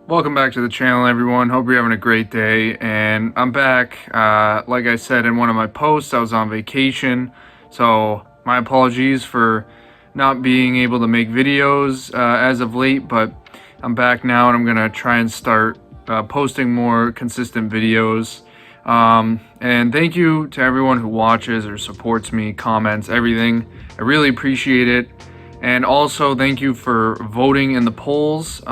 Welcome back to the channel, everyone. Hope you're having a great day. And I'm back. Like I said in one of my posts, I was on vacation. So my apologies for not being able to make videos as of late. But I'm back now and I'm going to try and start posting more consistent videos. And thank you to everyone who watches or supports me, comments, everything. I really appreciate it. And also thank you for voting in the polls.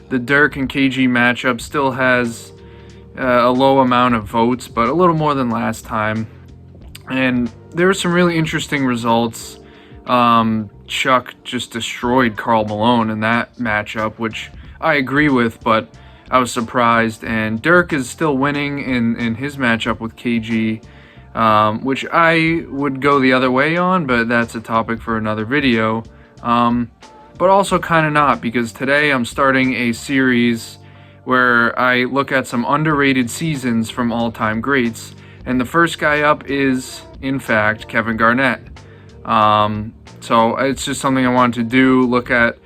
The Dirk and KG matchup still has a low amount of votes, but a little more than last time. And there were some really interesting results. Chuck just destroyed Karl Malone in that matchup, which I agree with, but I was surprised. And Dirk is still winning in his matchup with KG, which I would go the other way on, but that's a topic for another video. But also kind of not, because today I'm starting a series where I look at some underrated seasons from all-time greats, and the first guy up is, in fact, Kevin Garnett. So it's just something I wanted to do, look at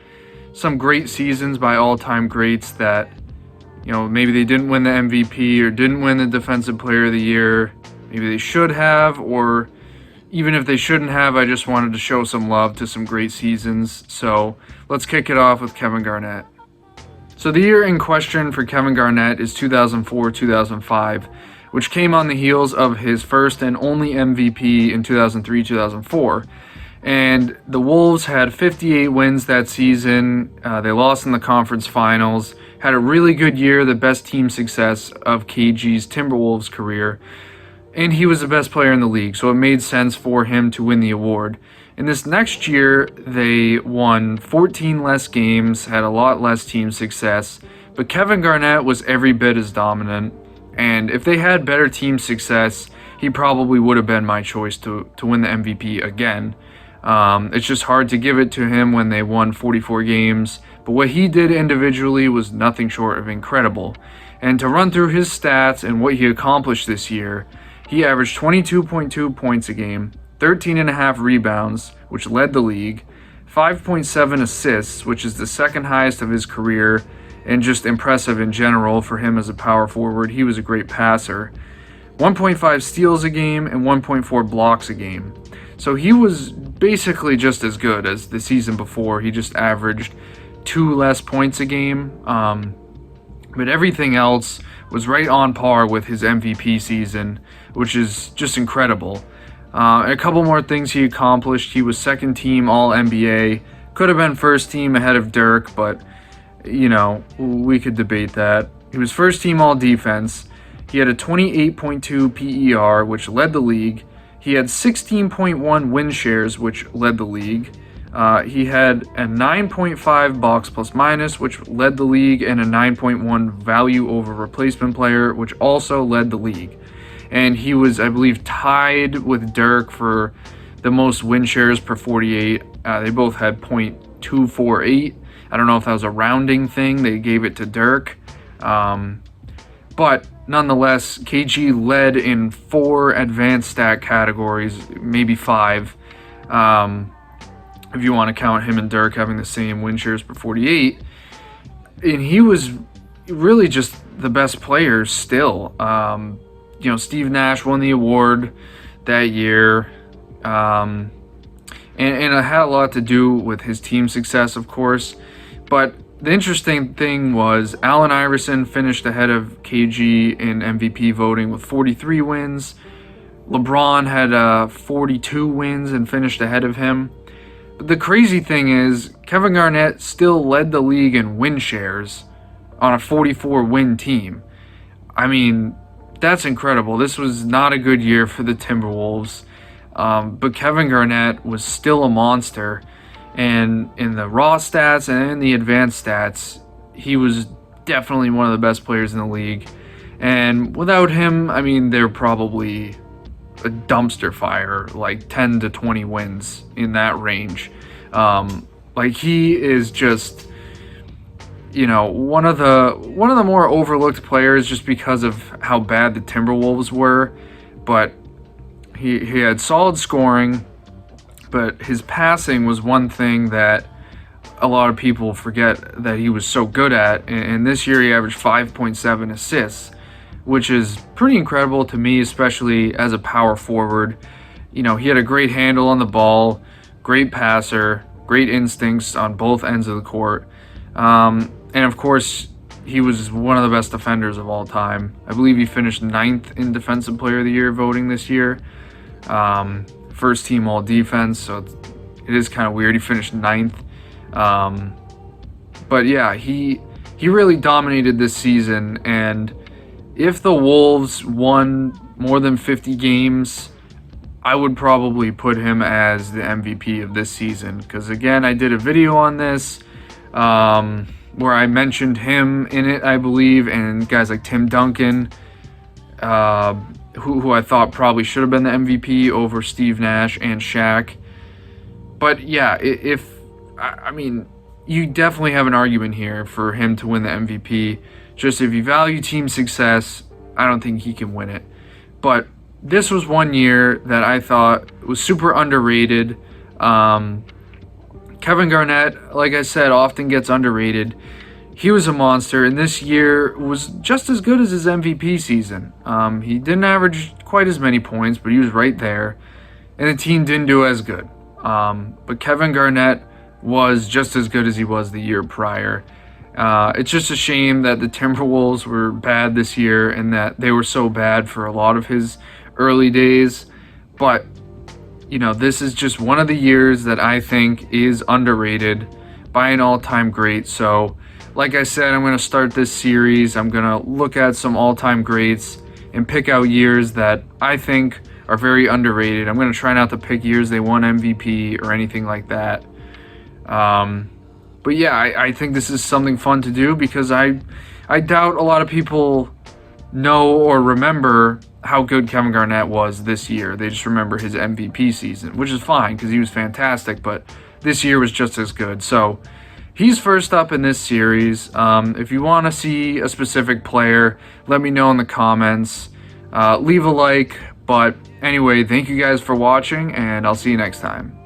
some great seasons by all-time greats that, you know, maybe they didn't win the MVP or didn't win the Defensive Player of the Year, maybe they should have, or even if they shouldn't have, I just wanted to show some love to some great seasons. So let's kick it off with Kevin Garnett. So the year in question for Kevin Garnett is 2004-2005, which came on the heels of his first and only MVP in 2003-2004. And the Wolves had 58 wins that season. They lost in the conference finals, had a really good year, the best team success of KG's Timberwolves career. And he was the best player in the league, so it made sense for him to win the award. In this next year, they won 14 less games, had a lot less team success, but Kevin Garnett was every bit as dominant, and if they had better team success, he probably would have been my choice to win the MVP again. It's just hard to give it to him when they won 44 games, but what he did individually was nothing short of incredible. And to run through his stats and what he accomplished this year, he averaged 22.2 points a game, 13.5 rebounds, which led the league, 5.7 assists, which is the second highest of his career, and just impressive in general for him as a power forward. He was a great passer. 1.5 steals a game and 1.4 blocks a game. So he was basically just as good as the season before. He just averaged 2 less points a game. But everything else was right on par with his MVP season, which is just incredible. A couple more things he accomplished. He was second team All-NBA. Could have been first team ahead of Dirk, but, you know, we could debate that. He was first team All-Defense. He had a 28.2 PER, which led the league. He had 16.1 win shares, which led the league. He had a 9.5 box plus minus, which led the league, and a 9.1 value over replacement player, which also led the league. And he was, I believe, tied with Dirk for the most win shares per 48. They both had .248. I don't know if that was a rounding thing. They gave it to Dirk. But nonetheless, KG led in 4 advanced stat categories, maybe 5. If you want to count him and Dirk having the same win shares per 48. And he was really just the best player still. You know, Steve Nash won the award that year. And it had a lot to do with his team success, of course. But the interesting thing was Allen Iverson finished ahead of KG in MVP voting with 43 wins. LeBron had 42 wins and finished ahead of him. But the crazy thing is, Kevin Garnett still led the league in win shares on a 44-win team. I mean, that's incredible. This was not a good year for the Timberwolves. But Kevin Garnett was still a monster. And in the raw stats and in the advanced stats, he was definitely one of the best players in the league. And without him, I mean, they're probably a dumpster fire, like 10 to 20 wins in that range. Like, he is just, you know, one of the more overlooked players just because of how bad the Timberwolves were. But he had solid scoring, but his passing was one thing that a lot of people forget that he was so good at. And this year he averaged 5.7 assists, which is pretty incredible to me, especially as a power forward. You know, he had a great handle on the ball, great passer, great instincts on both ends of the court. And of course, he was one of the best defenders of all time. I believe he finished 9th in Defensive Player of the Year voting this year. First team all defense, so it is kind of weird. He finished 9th. But yeah, he really dominated this season. And if the Wolves won more than 50 games, I would probably put him as the MVP of this season. Because again, I did a video on this where I mentioned him in it, I believe, and guys like Tim Duncan, who I thought probably should have been the MVP over Steve Nash and Shaq. But yeah, I mean, you definitely have an argument here for him to win the MVP. Just if you value team success, I don't think he can win it. But this was one year that I thought was super underrated. Kevin Garnett, like I said, often gets underrated. He was a monster, and this year was just as good as his MVP season. He didn't average quite as many points, but he was right there, and the team didn't do as good. But Kevin Garnett was just as good as he was the year prior. It's just a shame that the Timberwolves were bad this year and that they were so bad for a lot of his early days. But, you know, this is just one of the years that I think is underrated by an all-time great. So, like I said, I'm going to start this series. I'm going to look at some all-time greats and pick out years that I think are very underrated. I'm going to try not to pick years they won MVP or anything like that. But yeah, I think this is something fun to do because I doubt a lot of people know or remember how good Kevin Garnett was this year. They just remember his MVP season, which is fine because he was fantastic, but this year was just as good. So he's first up in this series. If you want to see a specific player, let me know in the comments. Leave a like. But anyway, thank you guys for watching, and I'll see you next time.